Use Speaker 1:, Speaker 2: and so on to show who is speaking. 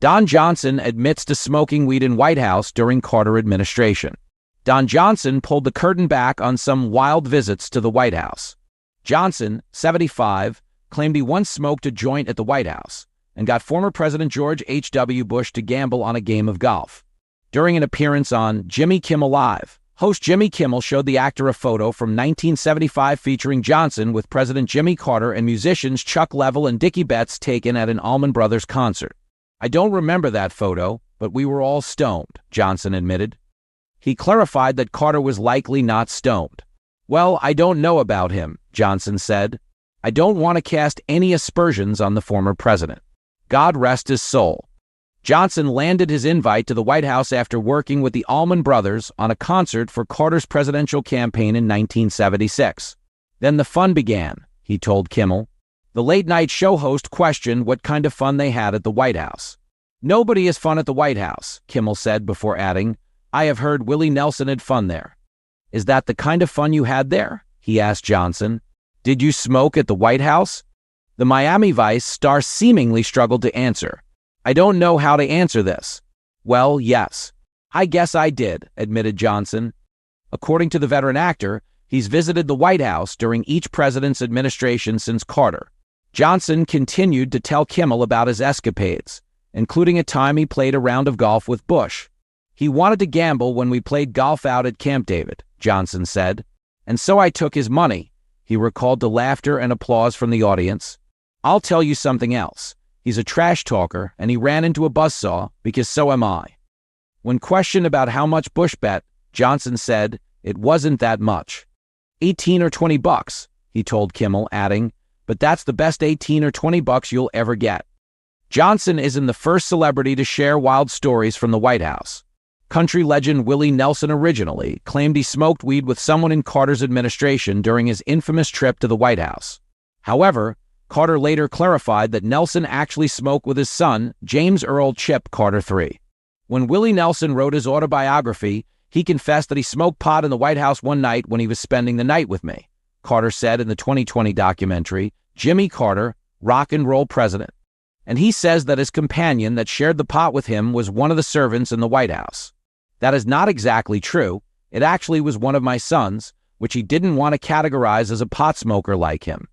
Speaker 1: Don Johnson admits to smoking weed in White House during Carter administration. Don Johnson pulled the curtain back on some wild visits to the White House. Johnson, 75, claimed he once smoked a joint at the White House and got former President George H.W. Bush to gamble on a game of golf. During an appearance on Jimmy Kimmel Live, host Jimmy Kimmel showed the actor a photo from 1975 featuring Johnson with President Jimmy Carter and musicians Chuck Leavell and Dickey taken at an Allman Brothers concert. "I don't remember that photo, but we were all stoned," Johnson admitted. He clarified that Carter was likely not stoned. "Well, I don't know about him," Johnson said. "I don't want to cast any aspersions on the former president. God rest his soul." Johnson landed his invite to the White House after working with the Allman Brothers on a concert for Carter's presidential campaign in 1976. "Then the fun began," he told Kimmel. The late-night show host questioned what kind of fun they had at the White House. "Nobody has fun at the White House," Kimmel said before adding, "I have heard Willie Nelson had fun there." "Is that the kind of fun you had there?" he asked Johnson. "Did you smoke at the White House?" The Miami Vice star seemingly struggled to answer. "I don't know how to answer this." "Well, yes. I guess I did," admitted Johnson. According to the veteran actor, he's visited the White House during each president's administration since Carter. Johnson continued to tell Kimmel about his escapades, including a time he played a round of golf with Bush. "He wanted to gamble when we played golf out at Camp David," Johnson said. "And so I took his money." He recalled the laughter and applause from the audience. "I'll tell you something else. He's a trash talker, and he ran into a buzzsaw because so am I." When questioned about how much Bush bet, Johnson said, "It wasn't that much. 18 or 20 bucks, he told Kimmel, adding, "But that's the best 18 or 20 bucks you'll ever get." Johnson isn't the first celebrity to share wild stories from the White House. Country legend Willie Nelson originally claimed he smoked weed with someone in Carter's administration during his infamous trip to the White House. However, Carter later clarified that Nelson actually smoked with his son, James Earl Chip Carter III. When Willie Nelson wrote his autobiography, he confessed that he smoked pot in the White House one night when he was spending the night with me, Carter said in the 2020 documentary, Jimmy Carter, Rock and Roll President. And he says that his companion that shared the pot with him was one of the servants in the White House. That is not exactly true. It actually was one of my sons, which he didn't want to categorize as a pot smoker like him.